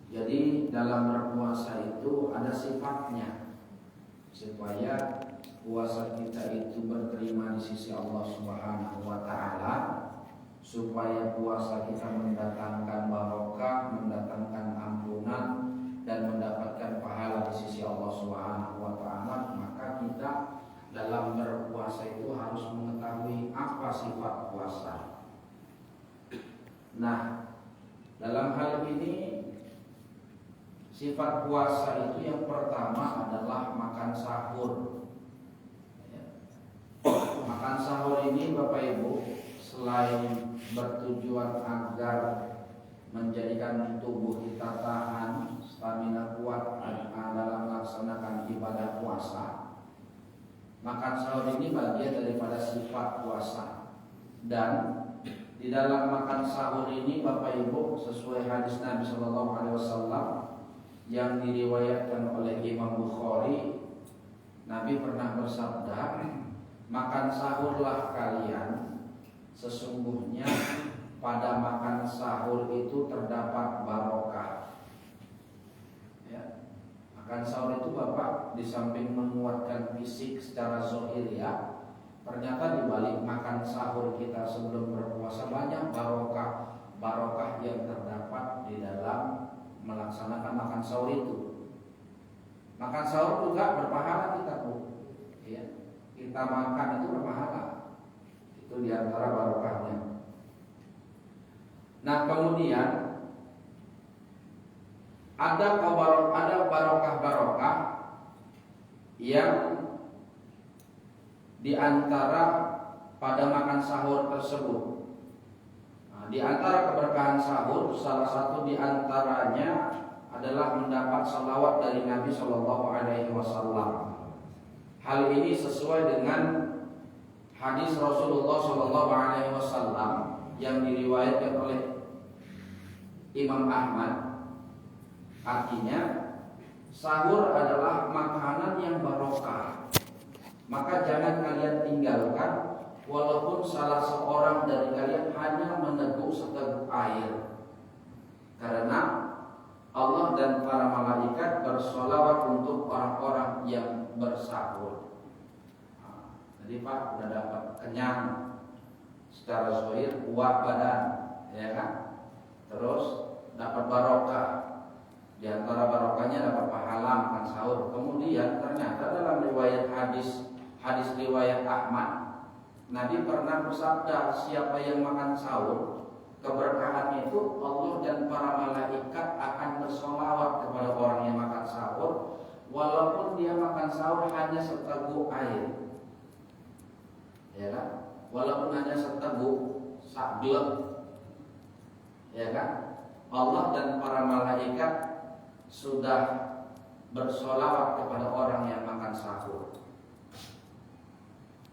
Jadi dalam berpuasa itu ada sifatnya, supaya puasa kita itu berterima di sisi Allah Subhanahu wa taala, supaya puasa kita mendatangkan barokah, mendatangkan ampunan dan mendapatkan pahala di sisi Allah Subhanahu wa taala. Maka kita dalam berpuasa itu harus mengetahui apa sifat puasa. Nah, dalam hal ini sifat puasa itu yang pertama adalah makan sahur. Makan sahur ini Bapak Ibu, selain bertujuan agar menjadikan tubuh kita tahan, stamina kuat dalam melaksanakan ibadah puasa, makan sahur ini bagian daripada sifat puasa. Dan di dalam makan sahur ini Bapak Ibu, sesuai hadis Nabi Shallallahu Alaihi Wasallam yang diriwayatkan oleh Imam Bukhari, Nabi pernah bersabda, makan sahurlah kalian, sesungguhnya pada makan sahur itu terdapat barokah. Ya. Makan sahur itu Bapak, di samping menguatkan fisik secara zahir ya, ternyata di balik makan sahur kita sebelum berpuasa banyak barokah yang terdapat di dalam melaksanakan makan sahur itu. Makan sahur juga berpahala kita Bu. Ya. Kita makan itu berpahala. Itu diantara barokahnya. Nah kemudian ada barokah yang diantara pada makan sahur tersebut. Di antara keberkahan sahur, salah satu di antaranya adalah mendapat salawat dari Nabi Shallallahu Alaihi Wasallam. Hal ini sesuai dengan hadis Rasulullah Shallallahu Alaihi Wasallam yang diriwayatkan oleh Imam Ahmad. Artinya, sahur adalah makanan yang barokah. Maka jangan kalian tinggalkan. Walaupun salah seorang dari kalian hanya meneguk seteguk air, karena Allah dan para malaikat bersolawat untuk orang-orang yang bersahur. Jadi Pak udah dapat kenyang secara zahir, kuat badan, ya kan? Terus dapat barokah. Di antara barokahnya dapat pahala makan sahur. Kemudian ternyata dalam riwayat hadis riwayat Ahmad, Nabi pernah bersabda, siapa yang makan sahur, keberkahan itu Allah dan para malaikat akan bersolawat kepada orang yang makan sahur, walaupun dia makan sahur hanya seteguk air, ya kan? Walaupun hanya seteguk sablek, ya kan? Allah dan para malaikat sudah bersolawat kepada orang yang makan sahur.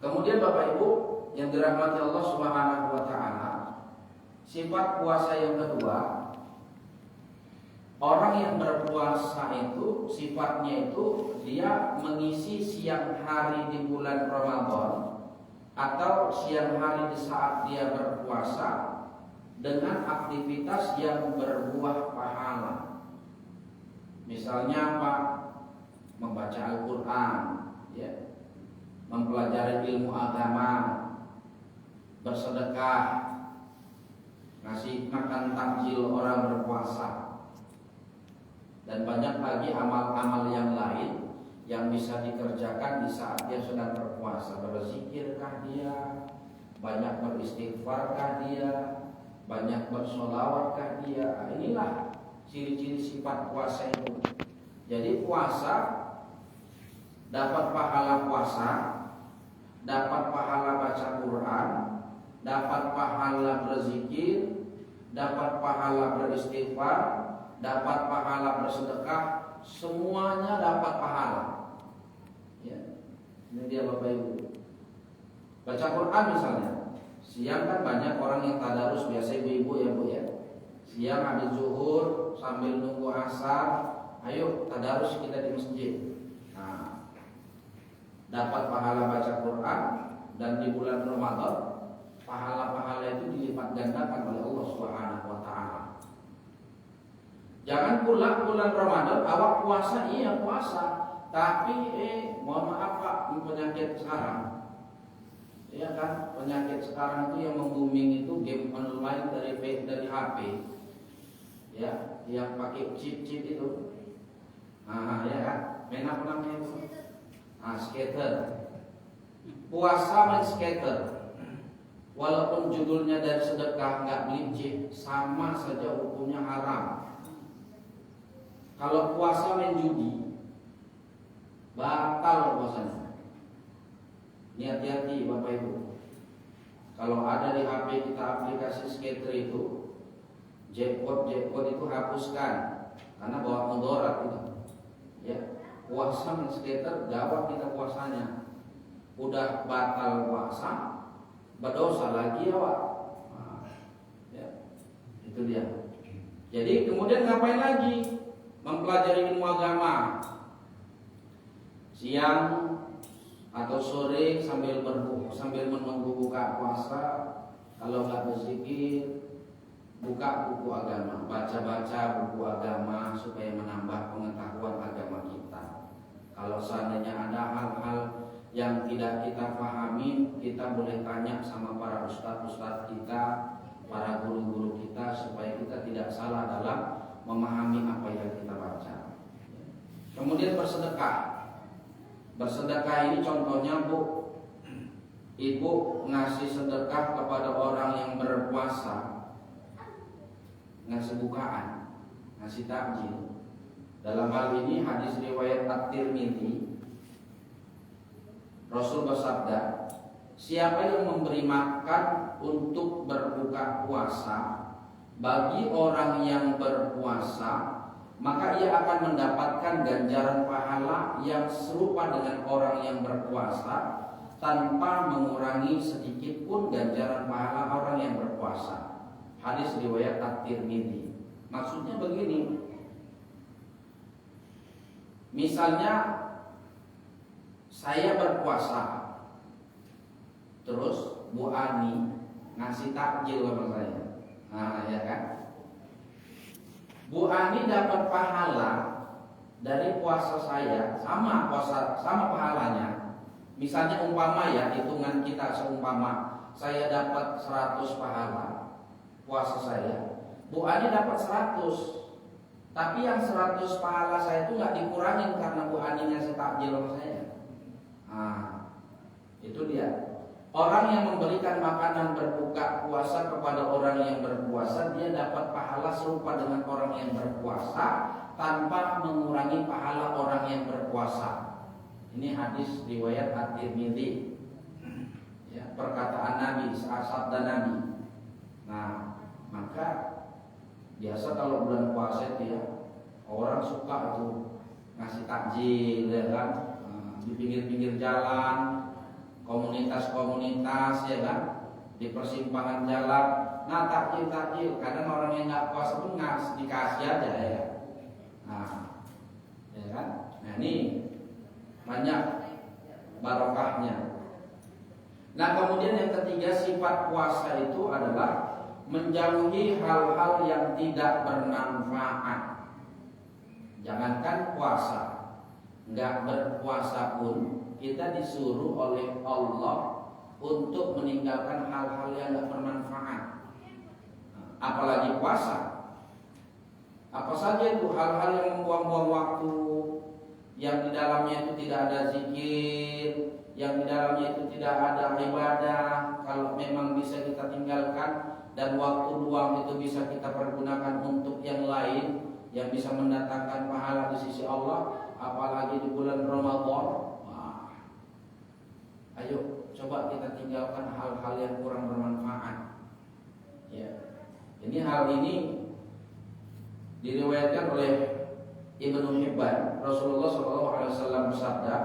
Kemudian Bapak Ibu yang dirahmati Allah Subhanahu wa taala, sifat puasa yang kedua, orang yang berpuasa itu sifatnya itu dia mengisi siang hari di bulan Ramadan atau siang hari di saat dia berpuasa dengan aktivitas yang berbuah pahala. Misalnya apa? Membaca Al-Quran, ya, mempelajari ilmu agama, bersedekah, ngasih makan takjil orang berpuasa, dan banyak lagi amal-amal yang lain yang bisa dikerjakan di saat dia sedang berpuasa. Berzikirkah dia, banyak beristighfarkah dia, banyak bersolawatkah dia. Inilah ciri-ciri sifat puasa itu. Jadi puasa dapat pahala puasa, dapat pahala baca Quran, dapat pahala berzikir, dapat pahala beristighfar, dapat pahala bersedekah, semuanya dapat pahala. Ya. Ini dia Bapak Ibu. Baca Quran misalnya, siang kan banyak orang yang tadarus, biasa ibu-ibu ya Bu ya. Siang habis zuhur sambil nunggu asar, ayo tadarus kita di masjid. Nah, dapat pahala baca Quran, dan di bulan Ramadan pahala-pahala itu dilipat gandakan oleh Allah Subhanahu wa taala. Jangan pula bulan Ramadan awak puasa, iya puasa, tapi mohon maaf Pak, penyakit sekarang, ya kan, penyakit sekarang itu yang membuming itu game online dari HP, ya, yang pakai chip itu, ya kan, main apa namanya itu, skater, puasa main skater, walaupun judulnya dari sedekah nggak beli chip, sama saja hukumnya haram. Kalau puasa main judi, batal puasanya. Ini hati-hati Bapak Ibu. Kalau ada di HP kita aplikasi skater itu, jackpot itu hapuskan, karena bawa mudarat itu. Ya, puasa main skater gawat kita puasanya. Udah batal puasa, berdosa lagi ya Pak. Nah, ya, itu dia. Jadi kemudian ngapain lagi? Mempelajari ilmu agama siang atau sore sambil menunggu buka puasa. Kalau nggak berzikir, buka buku agama, baca-baca buku agama supaya menambah pengetahuan agama kita. Kalau seandainya ada hal-hal yang tidak kita pahami, kita boleh tanya sama para ustadz kita, para guru-guru kita, supaya kita tidak salah dalam memahami apa yang kita baca. Kemudian bersedekah. Bersedekah ini contohnya Bu, Ibu ngasih sedekah kepada orang yang berpuasa, ngasih bukaan, ngasih takjil. Dalam hal ini hadis riwayat At-Tirmidzi, Rasul bersabda, siapa yang memberi makan untuk berbuka puasa bagi orang yang berpuasa, maka ia akan mendapatkan ganjaran pahala yang serupa dengan orang yang berpuasa, tanpa mengurangi sedikit pun ganjaran pahala orang yang berpuasa. Hadis riwayat At-Tirmidzi. Maksudnya begini, misalnya saya berpuasa, terus Bu Ani ngasih takjil sama saya. Nah, ya kan? Bu Ani dapat pahala dari puasa saya, sama pahalanya. Misalnya umpama ya, hitungan kita seumpama saya dapat 100 pahala puasa saya, Bu Ani dapat 100. Tapi yang 100 pahala saya itu nggak dikurangin karena Bu Ani ngasih takjil sama saya. Nah, itu dia. Orang yang memberikan makanan berbuka puasa kepada orang yang berpuasa, dia dapat pahala serupa dengan orang yang berpuasa tanpa mengurangi pahala orang yang berpuasa. Ini hadis riwayat At-Tirmidzi. Ya, perkataan Nabi, sabda Nabi. Nah, maka biasa kalau bulan puasa itu ya, orang suka tuh ngasih takjil, ya kan? Di pinggir-pinggir jalan, komunitas ya kan, di persimpangan jalan. Nah, takjil, kadang orang yang nggak puasa pun dikasih aja ya. Nah, ya kan? Nah, ini banyak barokahnya. Nah, kemudian yang ketiga, sifat puasa itu adalah menjauhi hal-hal yang tidak bermanfaat. Jangankan puasa, nggak berpuasa pun kita disuruh oleh Allah untuk meninggalkan hal-hal yang tidak bermanfaat. Apalagi puasa. Apa saja itu hal-hal yang membuang-buang waktu, yang di dalamnya itu tidak ada zikir, yang di dalamnya itu tidak ada ibadah. Kalau memang bisa kita tinggalkan, dan waktu luang itu bisa kita pergunakan untuk yang lain yang bisa mendatangkan pahala di sisi Allah, apalagi di bulan Ramadan. Ayo coba kita tinggalkan hal-hal yang kurang bermanfaat. Ya. Ini hal ini diriwayatkan oleh Ibnu Hibban. Rasulullah SAW bersabda,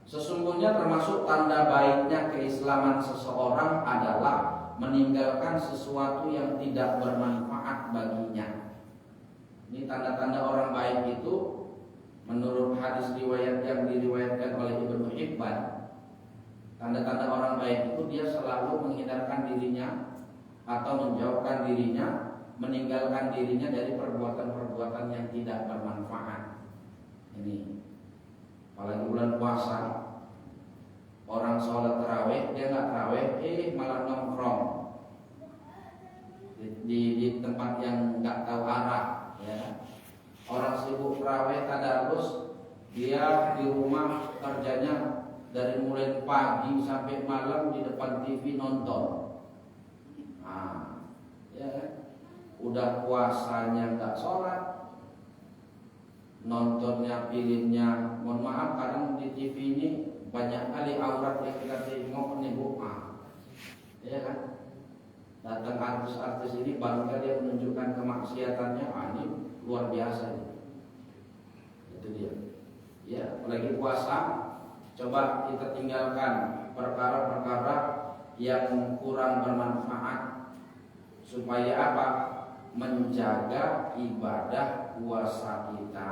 sesungguhnya termasuk tanda baiknya keislaman seseorang adalah meninggalkan sesuatu yang tidak bermanfaat baginya. Ini tanda-tanda orang baik itu menurut hadis riwayat yang diriwayatkan oleh Ibnu Hibban. Tanda-tanda orang baik itu dia selalu menghindarkan dirinya atau menjauhkan dirinya meninggalkan dirinya dari perbuatan-perbuatan yang tidak bermanfaat. Ini apalagi bulan puasa, orang sholat tarawih dia nggak tarawih, malah nongkrong di tempat yang nggak tahu arah, ya. Orang sibuk tarawih tadarus, dia di rumah kerjanya dari mulai pagi sampai malam di depan TV nonton. Ya, udah puasanya nggak sholat, nontonnya filmnya, mohon maaf kadang di TV ini banyak kali aurat yang kita tengok nih Bu, ya kan? Datang artis-artis ini baru dia menunjukkan kemaksiatannya, ini luar biasa ini. Itu dia. Ya, apalagi puasa, coba kita tinggalkan perkara-perkara yang kurang bermanfaat supaya apa? Menjaga ibadah puasa kita,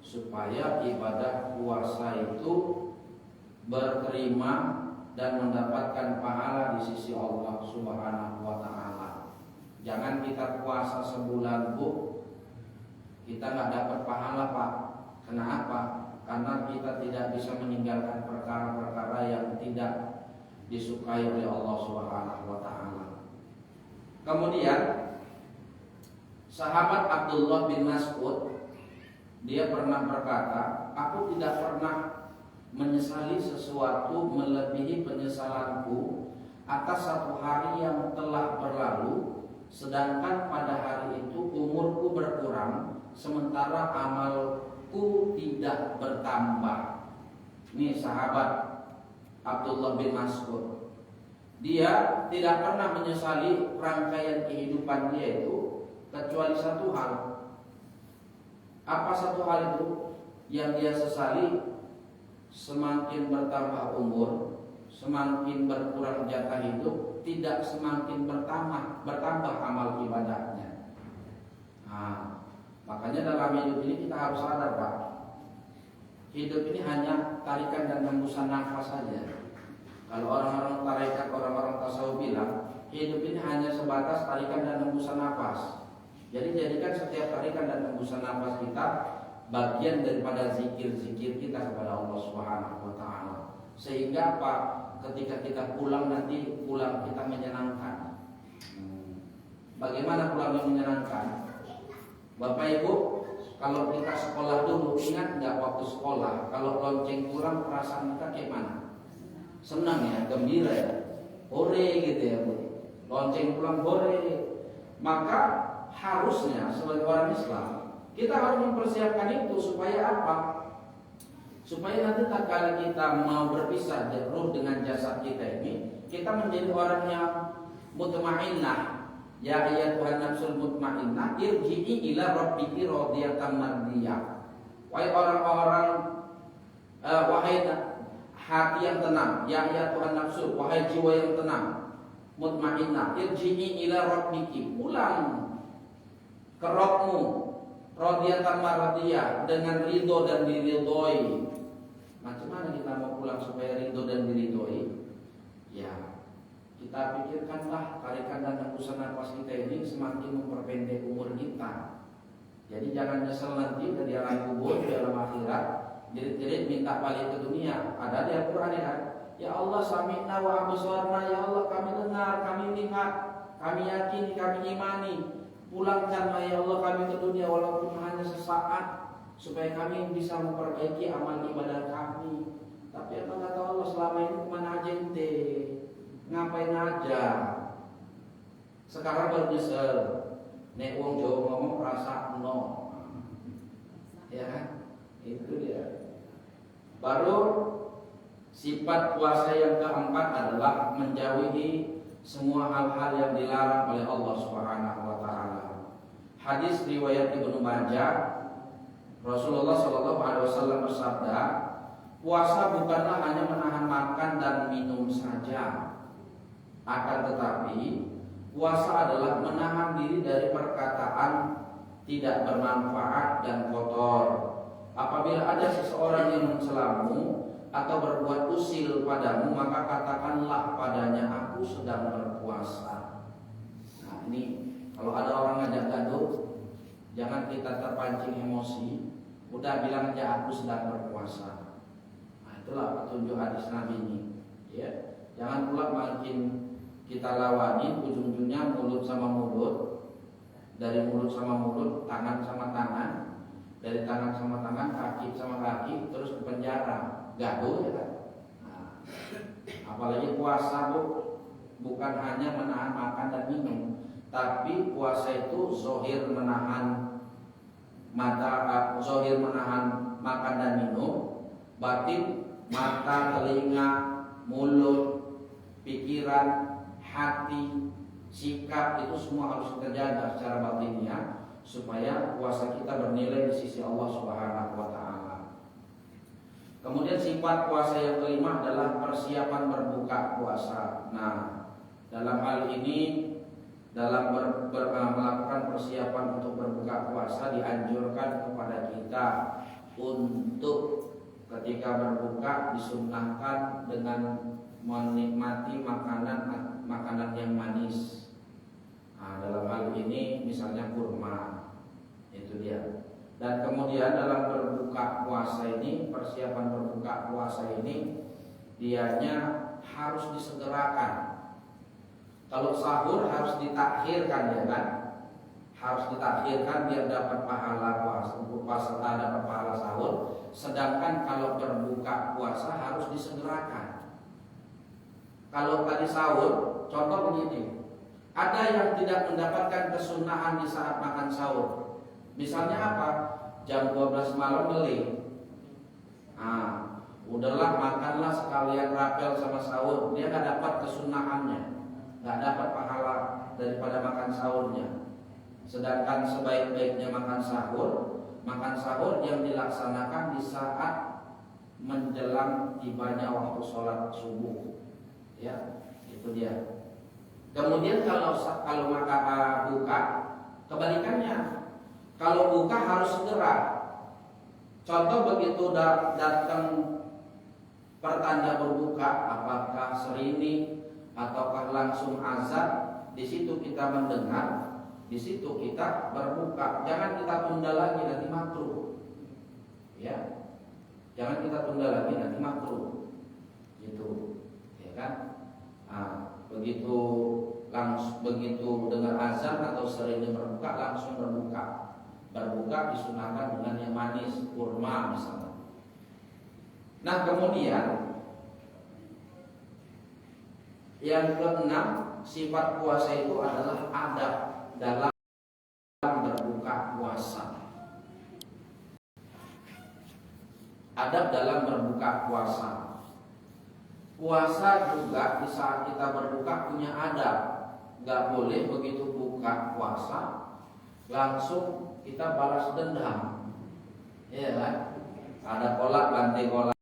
supaya ibadah puasa itu berterima dan mendapatkan pahala di sisi Allah Subhanahu wa taala. Jangan kita puasa sebulan, Bu, kita nggak dapat pahala, Pak. Kenapa? Karena kita tidak bisa meninggalkan perkara-perkara yang tidak disukai oleh Allah Subhanahu wa taala. Kemudian sahabat Abdullah bin Mas'ud, dia pernah berkata, aku tidak pernah menyesali sesuatu melebihi penyesalanku atas satu hari yang telah berlalu, sedangkan pada hari itu umurku berkurang, sementara amalku tidak bertambah. Ini sahabat Abdullah bin Mas'ud. Dia tidak pernah menyesali rangkaian kehidupan dia itu kecuali satu hal. Apa satu hal itu yang dia sesali? Semakin bertambah umur, semakin berkurang jatah hidup, tidak semakin bertambah amal ibadahnya. Makanya dalam hidup ini kita harus sadar, Pak. Hidup ini hanya tarikan dan hembusan nafas saja. Kalau orang-orang tarekat, orang-orang tasawuf bilang, hidup ini hanya sebatas tarikan dan hembusan nafas. Jadi jadikan setiap tarikan dan hembusan nafas kita bagian daripada zikir-zikir kita kepada Allah Subhanahu wa taala. Sehingga apa? Ketika kita pulang nanti pulang kita menyenangkan. Bagaimana pulang yang menyenangkan? Bapak Ibu, kalau kita sekolah dulu, ingat nggak waktu sekolah kalau lonceng pulang perasaan kita kayak mana? Senang ya, gembira ya, hore gitu ya Bu. Lonceng pulang hore. Maka harusnya sebagai orang Islam kita harus mempersiapkan itu supaya apa? Supaya nanti tatkala kita mau berpisah ruh dengan jasad kita ini, kita menjadi orang yang mutmainnah. Ya ayyatuhan nafsul mutmainnah, irji'i ila rabbiki radiyatan mardiyah. Wahai orang-orang, wahai hati yang tenang, ya ayyatuhan nafsul, wahai jiwa yang tenang, mutmainnah, irji'i ila rabbiki, pulang ke Rabbmu, radiyatan mardiyah, dengan ridho dan diridhoi. Macam mana kita mau pulang supaya ridho dan diridhoi? Ya, kita pikirkanlah tarikan dan hembusan nafas kita ini semakin memperpendek umur kita. Jadi jangan nyesel nanti di alam kubur, di alam akhirat, jerit-jerit minta balik ke dunia. Ada di Al-Quran ya, ya Allah sami'na wa absarna, ya Allah kami dengar, kami lihat, kami yakini, kami imani. Pulangkanlah ya Allah kami ke dunia walaupun hanya sesaat, supaya kami bisa memperbaiki amal ibadah kami. Tapi apa kata Allah, selama ini kemana aja ente? Ngapain aja? Sekarang baru nyesel. Nek wong Jawa ngomong rasa no. Ya kan? Itu dia. Baru sifat puasa yang keempat adalah menjauhi semua hal-hal yang dilarang oleh Allah Subhanahu wa taala. Hadis riwayat Ibnu Majah, Rasulullah Shallallahu alaihi wasallam bersabda, puasa bukanlah hanya menahan makan dan minum saja. Akan tetapi puasa adalah menahan diri dari perkataan tidak bermanfaat dan kotor. Apabila ada seseorang yang mencelamu atau berbuat usil padamu, maka katakanlah padanya, aku sedang berpuasa. Nah, ini Kalau ada orang ngajak gaduh, jangan kita terpancing emosi. Udah bilang aja aku sedang berpuasa. Nah, itulah petunjuk hadis Nabi ini. Ya, jangan pula makin kita lawani, ujung-ujungnya mulut sama mulut, dari mulut sama mulut, tangan sama tangan, dari tangan sama tangan, kaki sama kaki, terus ke penjara, gaduh ya kan. Nah, apalagi puasa bukan hanya menahan makan dan minum, tapi puasa itu zohir menahan zohir menahan makan dan minum, batin mata, telinga, mulut, pikiran, hati, sikap itu semua harus kita jaga secara batinnya supaya puasa kita bernilai di sisi Allah Subhanahu wa taala. Kemudian sifat puasa yang kelima adalah persiapan berbuka puasa. Nah, dalam hal ini dalam melakukan persiapan untuk berbuka puasa dianjurkan kepada kita untuk ketika berbuka disunnahkan dengan menikmati makanan yang manis. Nah, dalam hal ini misalnya kurma, itu dia. Dan kemudian dalam berbuka puasa ini, persiapan berbuka puasa ini, dianya harus disegerakan. Kalau sahur harus ditakhirkan ya kan, harus ditakhirkan biar dapat pahala puasa dapat pahala sahur. Sedangkan kalau berbuka puasa harus disegerakan. Kalau tadi sahur, contoh begini, ada yang tidak mendapatkan kesunahan di saat makan sahur. Misalnya apa? Jam 12 malam beli. Nah, udahlah makanlah sekalian rapel sama sahur. Dia nggak dapat kesunahannya, nggak dapat pahala daripada makan sahurnya. Sedangkan sebaik-baiknya makan sahur yang dilaksanakan di saat menjelang tibanya waktu sholat subuh. Ya, itu dia. Kemudian kalau buka, kebalikannya. Kalau buka harus segera. Contoh begitu datang pertanda berbuka, apakah serini ataukah langsung azan, di situ kita mendengar, di situ kita berbuka. Jangan kita tunda lagi, nanti makruh. Ya, jangan kita tunda lagi, nanti makruh. Gitu, ya kan? Nah, begitu dengar azan atau serini berbuka langsung berbuka. Berbuka disunahkan dengan yang manis, kurma misalnya. Nah, kemudian yang keenam, sifat puasa itu adalah adab dalam berbuka puasa. Adab dalam berbuka puasa. Puasa juga di saat kita berbuka punya adab. Gak boleh begitu buka puasa langsung kita balas dendam. Iya kan? Ada kolak ganti kolak.